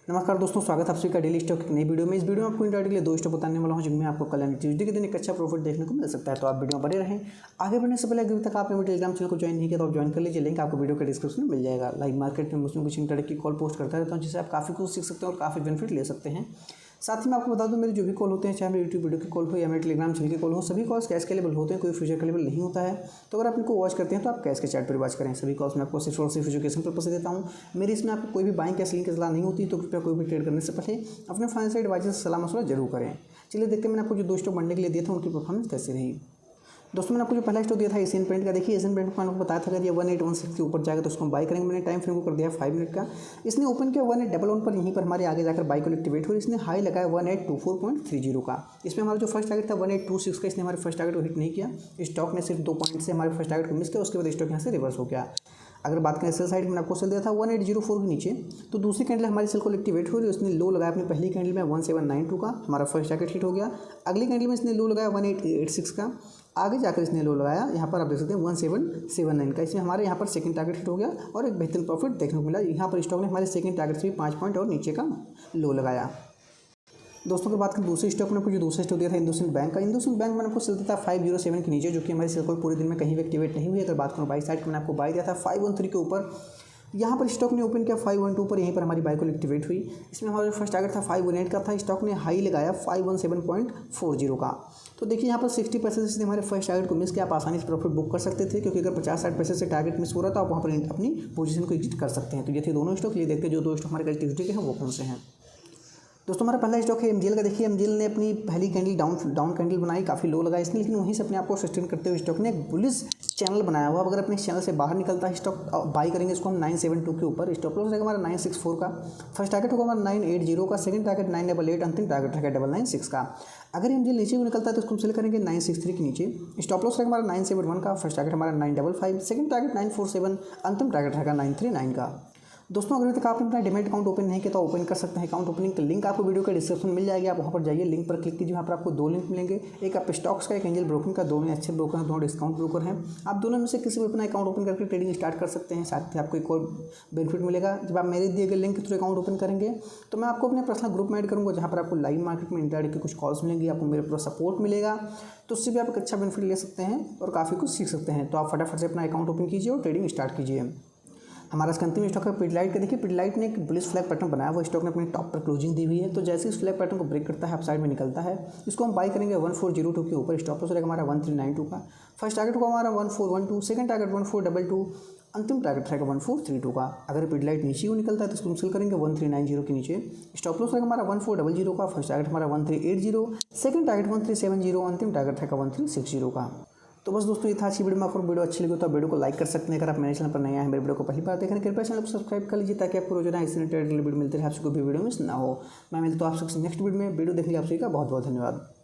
नमस्कार दोस्तों, स्वागत है आप सभी का डेली स्टॉक की नई वीडियो में। इस वीडियो में आपको इंट्राडे के लिए दो स्टॉक बताने वाला हूं जिनमें आपको कल यानी ट्यूसडे के दिन एक अच्छा प्रॉफिट देखने को मिल सकता है। तो आप वीडियो में बने रहें। आगे बढ़ने से पहले अगर तक आपने मेरे टेलीग्राम चैनल को ज्वाइन नहीं किया तो आप ज्वाइन कर लीजिए, लिंक आपको वीडियो के डिस्क्रिप्शन में मिल जाएगा। लाइव मार्केट में मुझमें कुछ इंट्राडे की कॉल पोस्ट करता रहता हूँ जिससे आप काफ़ी कुछ सीख सकते हैं और काफ़ी बेनिफिट ले सकते हैं। साथ ही मैं आपको बता दूं, मेरे जो भी कॉल होते हैं, चाहे मेरे यूट्यूब वीडियो की कॉल हो या मेरे टेलीग्राम चैनल की कॉल हो, सभी कॉल्स कैश के लेवल होते हैं, कोई फ्यूचर के लेवल नहीं होता है। तो अगर आप इनको वॉच करते हैं तो आप कैश के चार्ट पर वॉच करें। सभी कॉल्स मैं आपको सिर्फ और सिर्फ एजुकेशन पर्पस से देता हूँ। मेरी इसमें आपको कोई भी बाइंग या सेलिंग की सलाह नहीं होती, तो कृपया कोई भी ट्रेड करने से पहले अपने फाइनेंशियल एडवाइजर से सलाह मशवरा जरूर करें। चलिए देखते हैं मैंने आपको जो दो स्टॉक बनने के लिए दिया था उनकी परफॉर्मेंस कैसे रही। दोस्तों, मैंने आपको जो पहला स्टॉक दिया था एशियन पेंट का, देखिए एशियन पेंट को मैंने आपको बताया था कि ये 1816 के ऊपर जाएगा तो उसको हम बाई करेंगे। मैंने टाइम फ्रेम को कर दिया 5 मिनट का। इसने ओपन किया 1811 पर, यहीं पर हमारे आगे जाकर बाई को एक्टिवेट हुई। इसने हाई लगाया 1824.30 का। इसमें हमारा जो फर्स्ट टारगेट था 1826 का, इसने हमारे फर्स्ट टारगेट को हिट नहीं किया। स्टॉक ने सिर्फ 2 पॉइंट से हमारे फर्स्ट टारगेट को मिस किया, उसके बाद स्टॉक यहाँ से रिवर्स हो गया। अगर बात करें सेल साइड में, आपको सेल दिया था 1804 के नीचे, तो दूसरी कैंडल हमारी सेल को एक्टिवेट हो रही है। उसने लो लगाया अपनी पहली कैंडल में 1792 का, हमारा फर्स्ट टारगेट हिट हो गया। अगली कैंडल में इसने लो लगाया 1886 का, आगे जाकर इसने लो लगाया यहाँ पर आप देख सकते हैं 1779 का। इसमें हमारे यहाँ पर सेकंड टारगेट हिट हो गया और एक बेहतरीन प्रॉफिट देखने को मिला। यहाँ पर स्टॉक ने हमारे सेकंड टारगेट से भी 5 पॉइंट और नीचे का लो लगाया। दोस्तों, की बात करें दूसरे स्टॉक में, आपको जो दूसरा स्टॉक दिया था इंडसइंड बैंक का, इंडसइंड बैंक मैंने आपको सेल दिया था 507 के नीचे, जो कि हमारी सेल को पूरे दिन में कहीं भी एक्टिवेट नहीं हुई। अगर बात करूँ बाई साइड की, मैंने आपको बाई दिया था 513 के ऊपर। यहाँ पर स्टॉक ने ओपन किया 512 पर, यहीं पर हमारी बाई को एक्टिवेट हुई। इसमें हमारा फर्स्ट टारगेट था 518 का था। स्टॉक ने हाई लगाया 517.40 का। तो देखिए यहाँ पर 60% से हमारे फर्स्ट टारगेट को मिस किया। आप आसानी से प्रॉफिट बुक कर सकते थे, क्योंकि अगर 50-60% से टारगेट मिस हो रहा था तो आप वहाँ पर अपनी पोजीशन को एग्जिट कर सकते हैं। तो ये थे दोनों स्टॉक। ये देखते हैं जो दो स्टॉक हमारे कल ट्यूसडे के हैं वो कौन से हैं। दोस्तों, हमारा पहला स्टॉक है एमजीएल का। देखिए एमजीएल ने अपनी पहली कैंडल डाउन कैंडल बनाई, काफ़ी लो लगा इसने, लेकिन वहीं से अपने आप को सस्टेन करते हुए स्टॉक ने एक बुलिश चैनल बनाया हुआ। अब अगर अपने चैनल से बाहर निकलता है स्टॉक, बाई करेंगे इसको हम 972 के ऊपर। स्टॉप लॉस रहेगा हमारा 964 का। फर्स्ट टारगेट होगा हमारा 980 का, सेकंड टारगेट 988, अंतिम टारगेट रहेगा 996 का। अगर एमजीएल नीचे भी निकलता है तो उसको हम सेल करेंगे 963 के नीचे। स्टॉप लॉस रहेगा हमारा 971 का, फर्स्ट टारगेट हमारा 955, सेकंड टारगेट 947, अंतिम टारगेट रहेगा 939 का। दोस्तों, अगर तक आपने अपना डिमेट अकाउंट ओपन नहीं किया तो ओपन कर सकते हैं। अकाउंट ओपनिंग का लिंक आपको वीडियो के डिस्क्रिप्शन में मिल जाएगी। आप वहाँ पर जाइए, लिंक पर क्लिक कीजिए। वहाँ पर आपको 2 लिंक मिलेंगे, एक आप स्टॉक्स का, एक एंजल ब्रोकिंग का। दोनों अच्छे ब्रोकर हैं, दोनों डिस्काउंट ब्रोकर हैं। आप दोनों में से किसी भी अपना अकाउंट ओपन करके ट्रेडिंग स्टार्ट कर सकते हैं। साथ ही आपको एक और बेनिफिट मिलेगा, जब आप मेरे दिए गए लिंक के थ्रू अकाउंट ओपन करेंगे तो मैं आपको अपने पर्सनल ग्रुप में ऐड करूँगा, जहाँ पर आपको लाइव मार्केट में इंट्राडे की कुछ कॉल्स मिलेंगी, आपको मेरे पूरा सपोर्ट मिलेगा। तो उससे भी आप एक अच्छा बेनिफिट ले सकते हैं और काफ़ी कुछ सीख सकते हैं। तो आप फटाफट से अपना अकाउंट ओपन कीजिए और ट्रेडिंग स्टार्ट कीजिए। हमारा इसका अंतिम स्टॉक है पिडलाइट का। देखिए पिडलाइट ने एक बुलिश फ्लैग पैटर्न बनाया हुआ, स्टॉक ने अपने टॉप पर क्लोजिंग दी हुई है। तो जैसे इस फ्लैग पैटर्न को ब्रेक करता है, अप साइड में निकलता है, इसको हम बाई करेंगे 1402 के ऊपर। स्टॉप लॉस रहेगा हमारा 1392 का। फर्स्ट टारगेट होगा हमारा 1412, सेकंड टारगेट 1422, अंतिम टारगेट रहेगा 1432 का। अगर पिडलाइट नीचे को निकलता है तो इसको हम सेल करेंगे 1390 के नीचे। स्टॉप लॉस रहेगा हमारा 1400 का, फर्स्ट टारगेट हमारा 1380, सेकंड टारगेट 1370, अंतिम टारगेट रहेगा 1360 का। तो बस दोस्तों, ये था अच्छी वीडियो में। आपको वीडियो अच्छी लगी तो आप वीडियो को लाइक कर सकते हैं। अगर आप मेरे चैनल पर नए हैं, मेरे वीडियो को पहली बार देख रहे हैं, कृपया चैनल को सब्सक्राइब कर लीजिए, ताकि आपको रोजाना इस रिलेटेड वीडियो मिलते रहे, आपको कोई भी वीडियो मिस ना हो। मैं मिलता हूँ आपसे नेक्स्ट वीडियो में। वीडियो देखने के लिए आप सभी का बहुत बहुत धन्यवाद।